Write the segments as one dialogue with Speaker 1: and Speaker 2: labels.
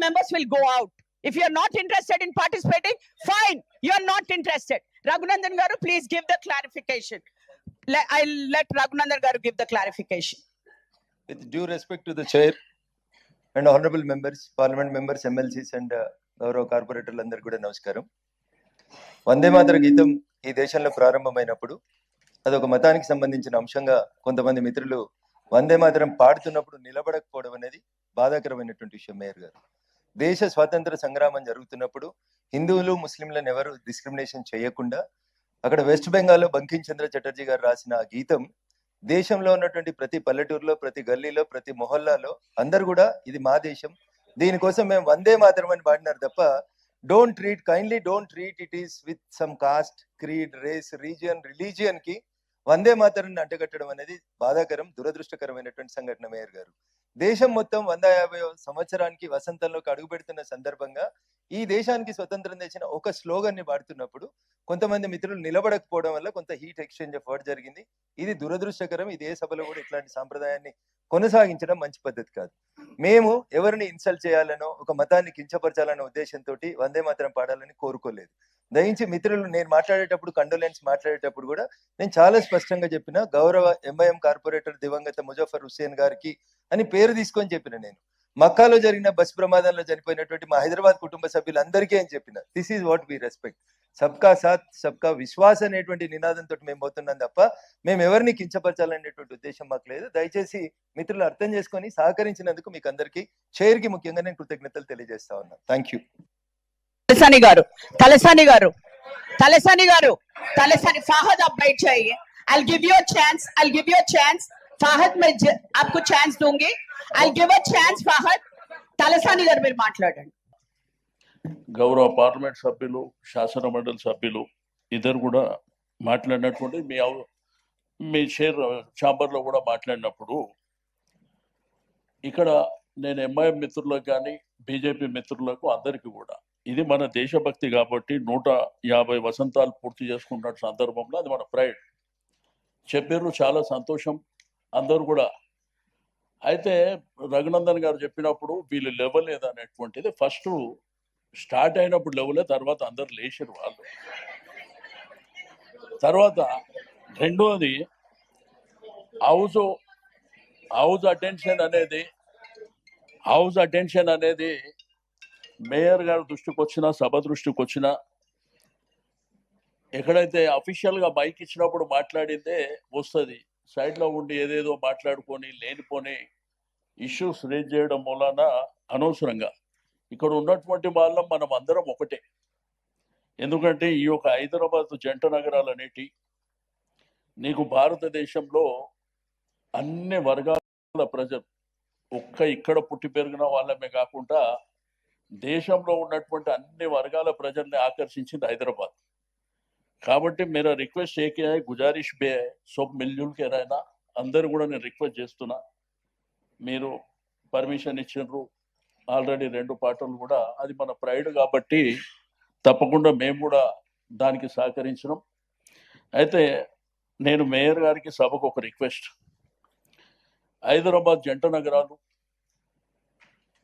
Speaker 1: members will go out. If you are not interested in participating, fine, you are not interested. Raghunandan garu, please give the clarification. I'll let Raghunandan garu give the clarification.
Speaker 2: With due respect to the chair and honorable members, parliament members, MLCs and గౌరవ కార్పొరేటర్లు అందరూ కూడా నమస్కారం. వందే మాతర గీతం ఈ దేశంలో ప్రారంభమైనప్పుడు అదొక మతానికి సంబంధించిన అంశంగా కొంతమంది మిత్రులు వందే మాతరం పాడుతున్నప్పుడు నిలబడకపోవడం అనేది బాధాకరమైనటువంటి విషయం. మేయర్ గారు, దేశ స్వాతంత్ర సంగ్రామం జరుగుతున్నప్పుడు హిందువులు ముస్లింలను ఎవరు డిస్క్రిమినేషన్ చేయకుండా అక్కడ వెస్ట్ బెంగాల్లో బంకిం చంద్ర చటర్జీ గారు రాసిన ఆ గీతం దేశంలో ఉన్నటువంటి ప్రతి పల్లెటూరులో, ప్రతి గల్లీలో, ప్రతి మొహల్లాలో అందరు కూడా ఇది మా దేశం, దీనికోసం మేము వందే మాతరం అని పాడినారు తప్ప kindly don't treat it is with some caste, creed, race, religion కి వందే మాతరాన్ని అంటగట్టడం అనేది బాధాకరం, దురదృష్టకరమైనటువంటి సంఘటన. మేయర్ గారు, దేశం మొత్తం 150వ సంవత్సరానికి వసంతంలోకి అడుగు పెడుతున్న సందర్భంగా ఈ దేశానికి స్వతంత్రం తెచ్చిన ఒక స్లోగన్ ని పాడుతున్నప్పుడు కొంతమంది మిత్రులు నిలబడకపోవడం వల్ల కొంత హీట్ ఎక్స్చేంజ్ ఆఫ్ వర్డ్ జరిగింది. ఇది దురదృష్టకరం. ఇది ఏ సభలో కూడా ఇట్లాంటి సాంప్రదాయాన్ని కొనసాగించడం మంచి పద్ధతి కాదు. మేము ఎవరిని ఇన్సల్ట్ చేయాలనో ఒక మతాన్ని కించపరచాలనే ఉద్దేశంతో వందే మాతరం పాడాలని కోరుకోలేదు. దయించి మిత్రులు, నేను మాట్లాడేటప్పుడు కండోలెన్స్ మాట్లాడేటప్పుడు కూడా నేను చాలా స్పష్టంగా చెప్పిన, గౌరవ ఎంఐఎం కార్పొరేటర్ దివంగత ముజఫర్ హుస్సేన్ గారికి అని పేరు తీసుకొని చెప్పిన. నేను మక్కాలో జరిగిన బస్ ప్రమాదంలో చనిపోయినటువంటి మా హైదరాబాద్ కుటుంబ సభ్యులందరికీ అని చెప్పిన. This is what we respect. సబ్కా సాత్ సబ్కా విశ్వాస్ అనేటువంటి నినాదంతో మేము పోతున్నాం తప్ప మేము ఎవరిని కించపరచాలనేటువంటి ఉద్దేశం మాకు లేదు. దయచేసి మిత్రులు అర్థం చేసుకొని సహకరించినందుకు మీకు అందరికీ, చైర్ కి ముఖ్యంగా నేను కృతజ్ఞతలు తెలియజేస్తా ఉన్నాను. Thank you.
Speaker 1: तलसानी गारू, फाहद आप बैठ जाइए. I'll give you a chance. Fahad, मैं आपको चांस दूंगी. I'll give a chance. Fahad, Talasani గారు మీరు మాట్లాడండి.
Speaker 3: గౌరవ పార్లమెంట్ సభ్యులు, శాసన మండలి సభ్యులు ఇద్దరు కూడా మాట్లాడినటువంటి మీ ఛాంబర్లో కూడా మాట్లాడినప్పుడు ఇక్కడ నేను ఎంఐఎం మిత్రులకు కానీ బీజేపీ మిత్రులకు అందరికీ కూడా ఇది మన దేశభక్తి కాబట్టి 150 వసంతాలు పూర్తి చేసుకున్న సందర్భంలో అది మన ప్రైడ్ చెప్పారు. చాలా సంతోషం అందరూ కూడా. అయితే రఘునందన్ గారు చెప్పినప్పుడు వీళ్ళు లెవెల్ అనేటువంటిది ఫస్ట్ స్టార్ట్ అయినప్పుడు లెవెలే, తర్వాత అందరు లేచారు వాళ్ళు. తర్వాత రెండోది హౌస్ అటెన్షన్ అనేది మేయర్ గారి దృష్టికి వచ్చినా, సభ దృష్టికి వచ్చినా, ఎక్కడైతే అఫీషియల్ గా మైక్ ఇచ్చినప్పుడు మాట్లాడిందే వస్తుంది. సైడ్ లో ఉండి ఏదేదో మాట్లాడుకొని లేనిపోని ఇష్యూస్ రేజ్ చేయడం మూలన అనవసరంగా ఇక్కడ ఉన్నటువంటి వాళ్ళం మనం అందరం ఒకటే. ఎందుకంటే ఈ యొక్క హైదరాబాద్ జంట నగరాలు అనేటి నీకు భారతదేశంలో అన్ని వర్గాల ప్రజలు ఇక్కడ పుట్టి పెరిగిన వాళ్ళమే కాకుండా దేశంలో ఉన్నటువంటి అన్ని వర్గాల ప్రజల్ని ఆకర్షించింది హైదరాబాద్. కాబట్టి मेरा रिक्वेस्ट है कि गुजारिश बे सब मिलजुल के रहना. అందరూ కూడా నేను రిక్వెస్ట్ చేస్తున్నా, మీరు పర్మిషన్ ఇచ్చిండ్రు ఆల్రెడీ 2 పాటలు కూడా, అది మన ప్రైడ్ కాబట్టి తప్పకుండా మేము కూడా దానికి సహకరించినాం. అయితే నేను మేయర్ గారికి సభకు ఒక రిక్వెస్ట్, హైదరాబాద్ జంట నగరాలు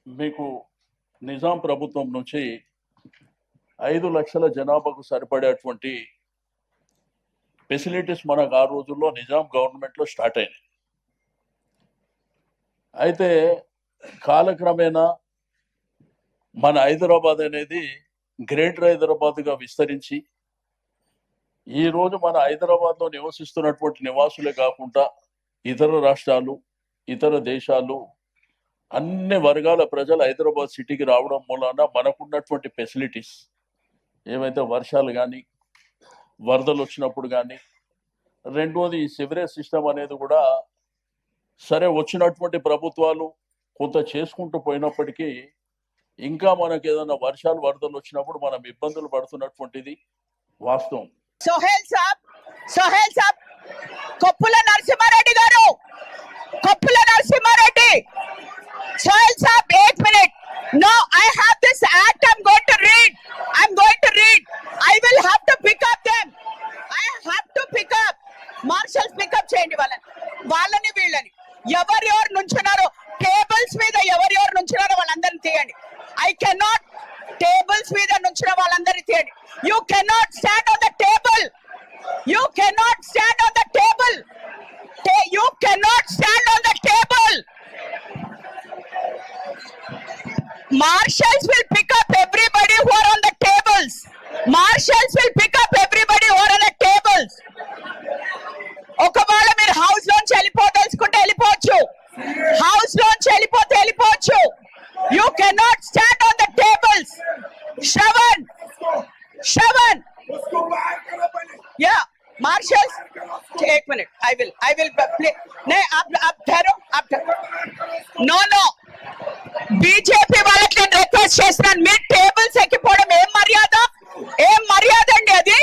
Speaker 3: మీకు నిజాం ప్రభుత్వం నుంచి 5 లక్షల జనాభాకు సరిపడేటువంటి ఫెసిలిటీస్ మనకు ఆ రోజుల్లో నిజాం గవర్నమెంట్లో స్టార్ట్ అయినాయి. అయితే కాలక్రమేణా మన హైదరాబాద్ అనేది గ్రేటర్ హైదరాబాద్గా విస్తరించి ఈరోజు మన హైదరాబాద్లో నివసిస్తున్నటువంటి నివాసులే కాకుండా ఇతర రాష్ట్రాలు, ఇతర దేశాలు, అన్ని వర్గాల ప్రజలు హైదరాబాద్ సిటీకి రావడం మూలన మనకున్నటువంటి ఫెసిలిటీస్ ఏవైతే వర్షాలు కానీ, వరదలు వచ్చినప్పుడు కానీ, రెండోది ఈ సివరేజ్ సిస్టమ్ అనేది కూడా సరే వచ్చినటువంటి ప్రభుత్వాలు కొంత చేసుకుంటూ పోయినప్పటికీ ఇంకా మనకి ఏదైనా వర్షాలు, వరదలు వచ్చినప్పుడు మనం ఇబ్బందులు పడుతున్నటువంటిది వాస్తవం.
Speaker 1: సోహెల్ సాబ్, కొప్పుల నరసింహారెడ్డి గారు, Sohel Saab, 8 minutes. No, I have this act. I'm going to read. I will have to pick up them. Marshals pick up చేయండి వాళ్ళని వీళ్ళని. ఎవరు నుంచున్నారో టేబుల్స్ మీద, ఎవరు నుంచున్నారో వాళ్ళందరినీ తీయండి. I You cannot stand on the table. You cannot stand on the table. You cannot stand on the table. Marshals will pick up everybody who are on the tables. Marshals will pick up everybody who are on the tables. ఒకవేళ మీరు house లోంచి వెళ్ళిపోదలుచుకుంటే వెళ్ళిపోవచ్చు. House లోంచి వెళ్ళిపోతే వెళ్ళిపోవచ్చు. You cannot stand on the tables. Shravan. Yeah, marshals. एक minute. I will play. नहीं आप ठहरो. No. బీజేపీ వాళ్ళకి నేను రిక్వెస్ట్ చేస్తున్నాను, మీ టేబుల్స్ ఎక్కిపోవడం ఏం మర్యాద అండి అది?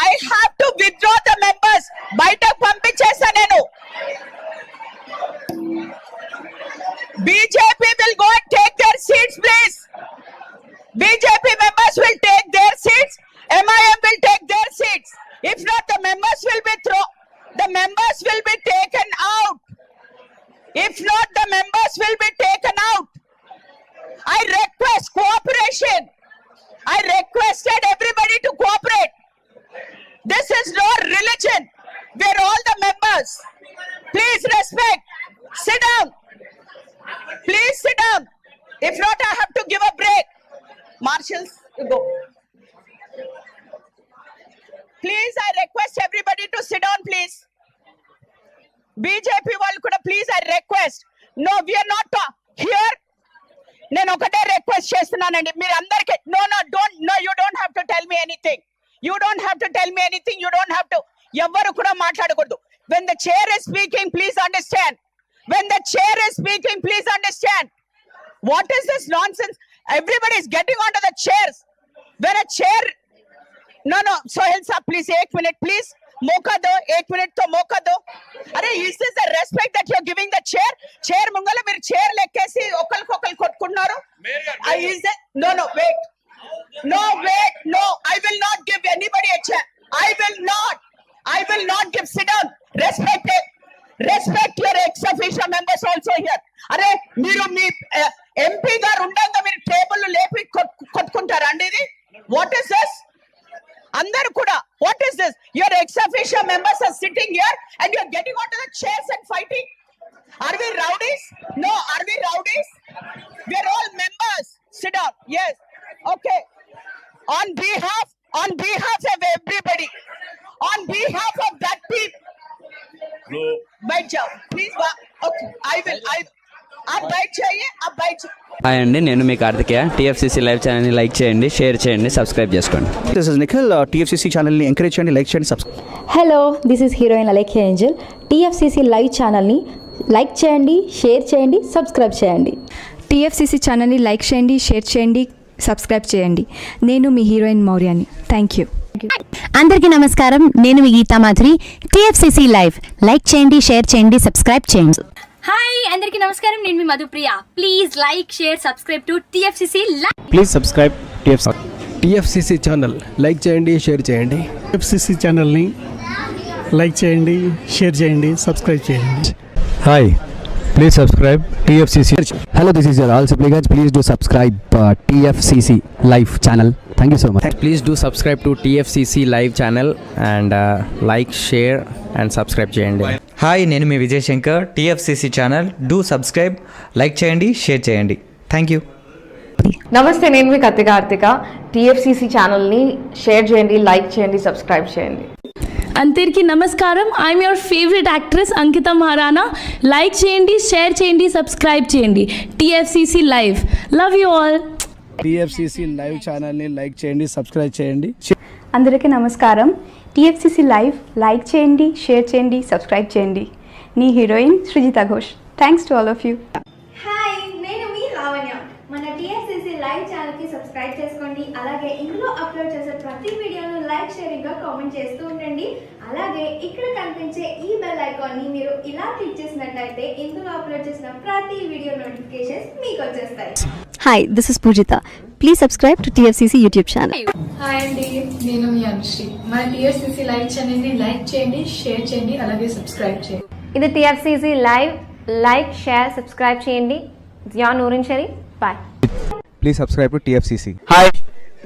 Speaker 1: I have to withdraw the members. బయటకు పంపించేసా నేను. BJP will go and take their seats please. BJP members will take their seats. MIM will take their seats. If not, the members will be taken out. If not, the members will be taken out. I request cooperation. I requested everybody to cooperate. This is no religion. We're all the members. Please respect. Sit down. Please sit down. If not, I have to give a break. Marshals, you go. Please, I request everybody to sit down, please. BJP వాళ్ళు కూడా please, I request. No, we are not here. నేను ఒకటే request చేస్తున్నానండి మీరు అందరికి. No, you don't have to tell me anything. You don't have to tell me anything. You don't have to. ఎవరు కూడా మాట్లాడకూడదు. When the chair is speaking, please understand. When the chair is speaking, please understand. What is this nonsense? Everybody is getting onto the chairs. When a chair, no, Sohail sir, please, 1 minute, please. Moka do, 1 minute to moka do. Are, is this the respect that you're giving the chair? Chair mungala meer chair lekkesi okal kotkunnaru. Is that? No, wait. No, I will not give anybody a chair. I will not give. Sit down. Respect your ex-officio members also here. అరే మీరు మీ MP గారు ఉండగా మీరు table లేపి కొట్టుకుంటారండి ఇది? What is this? అందరూ కూడా what is this? Your ex-officio members are sitting here and you are getting onto the chairs and fighting. Are we rowdies? No, are we rowdies? We are all members. Sit down. Yes. Okay. On behalf of everybody, on behalf of that people, बैठ जाओ please. Okay, I will. आप बैठ जाइए.
Speaker 4: Hi అండి, నేను మీ Karthikeya. TFCC live ఛానల్ని like చేయండి, షేర్ చేయండి, సబ్స్క్రైబ్ చేసుకోండి.
Speaker 5: This is Nikhil. టీఎఫ్సీసీ ఛానల్ని ఎంకరేజ్ చేయండి, లైక్ చేయండి, subscribe.
Speaker 6: Hello, this is heroine Alekhya angel. TFCC live ఛానల్ని లైక్ చేయండి, షేర్ చేయండి, సబ్స్క్రైబ్ చేయండి.
Speaker 7: టీఎఫ్సీసీ ఛానల్ని లైక్ చేయండి, షేర్ చేయండి, సబ్స్క్రైబ్ చేయండి. నేను మీ హీరోయిన్ మౌర్యాని. Thank you.
Speaker 8: అందరికీ నమస్కారం, నేను మీ Geetha Madhuri. TFCC live like చేయండి, షేర్ చేయండి, సబ్స్క్రైబ్ చేయండి.
Speaker 9: హాయ్ అందరికీ నమస్కారం, నేను మీ Madhupriya. Please like, share, subscribe to TFCC live.
Speaker 5: Please subscribe TFCC channel. Like చేయండి, షేర్ చేయండి.
Speaker 10: టీఎఫ్సీసీ ఛానల్ని లైక్ చేయండి, షేర్ చేయండి, సబ్స్క్రైబ్ చేయండి.
Speaker 5: Hi, please subscribe TFCC. Hello, this is your all supplicants. Please do subscribe TFCC live channel. Thank you so much.
Speaker 4: Please do subscribe to TFCC live channel and like, share and subscribe చేయండి.
Speaker 11: Hi, నేను మీ Vijay Shankar. TFCC channel do subscribe, like చేయండి, share చేయండి. Thank you.
Speaker 12: నమస్తే, నేను మీ Karthika. TFCC ఛానల్ని share చేయండి, లైక్ చేయండి, సబ్స్క్రైబ్ చేయండి.
Speaker 7: అందరికీ నమస్కారం, I'm your favourite actress Ankita Maharana. Like చేయండి, షేర్ చేయండి, సబ్స్క్రైబ్ చేయండి. TFCC live. Love you all.
Speaker 10: TFCC live ఛానల్ని లైక్ చేయండి, సబ్స్క్రైబ్ చేయండి.
Speaker 7: అందరికీ నమస్కారం, టీఎఫ్సీసీ లైవ్ లైక్ చేయండి, షేర్ చేయండి, సబ్స్క్రైబ్ చేయండి. నీ heroine Srujitha Ghosh. Thanks to all of you.
Speaker 9: Hi, నేను మీ లావణ్య. మన టీఎఫ్సీసీ లైవ్ ఛానల్కి సబ్స్క్రైబ్ చేసుకోండి. అలాగే ఇందులో అప్లోడ్ చేసే ప్రతి వీడియోను లైక్, షేరింగ్గా కామెంట్ చేస్తూ ఉండండి. అలాగే ఇక్కడ కనిపించే ఈ బెల్ ఐకాన్ని మీరు ఇలా క్లిక్ చేసినట్లయితే ఇందులో అప్లోడ్ చేసిన ప్రతి వీడియో నోటిఫికేషన్స్ మీకు వచ్చేస్తాయి.
Speaker 8: Hi, this is Poojitha. Please subscribe to TFCC YouTube channel.
Speaker 12: Hi అండి, నేను మీ అనుశ్రీ. మన టీఎఫ్సీసీ లైవ్ ఛానల్ని లైక్ చేయండి, షేర్ చేయండి, అలాగే సబ్స్క్రైబ్ చేయండి.
Speaker 8: ఇది TFCC live. Like, share, subscribe చేయండి. Jiya Noorin Shari. Bye.
Speaker 5: Please subscribe to TFCC.
Speaker 10: Hi,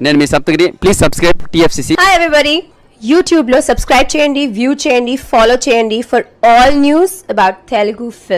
Speaker 10: నేను మీ Saptagiri. Please subscribe TFCC.
Speaker 8: Hi everybody, యూట్యూబ్లో సబ్స్క్రైబ్ చేయండి, వ్యూ చేయండి, ఫాలో చేయండి for all news about Telugu film.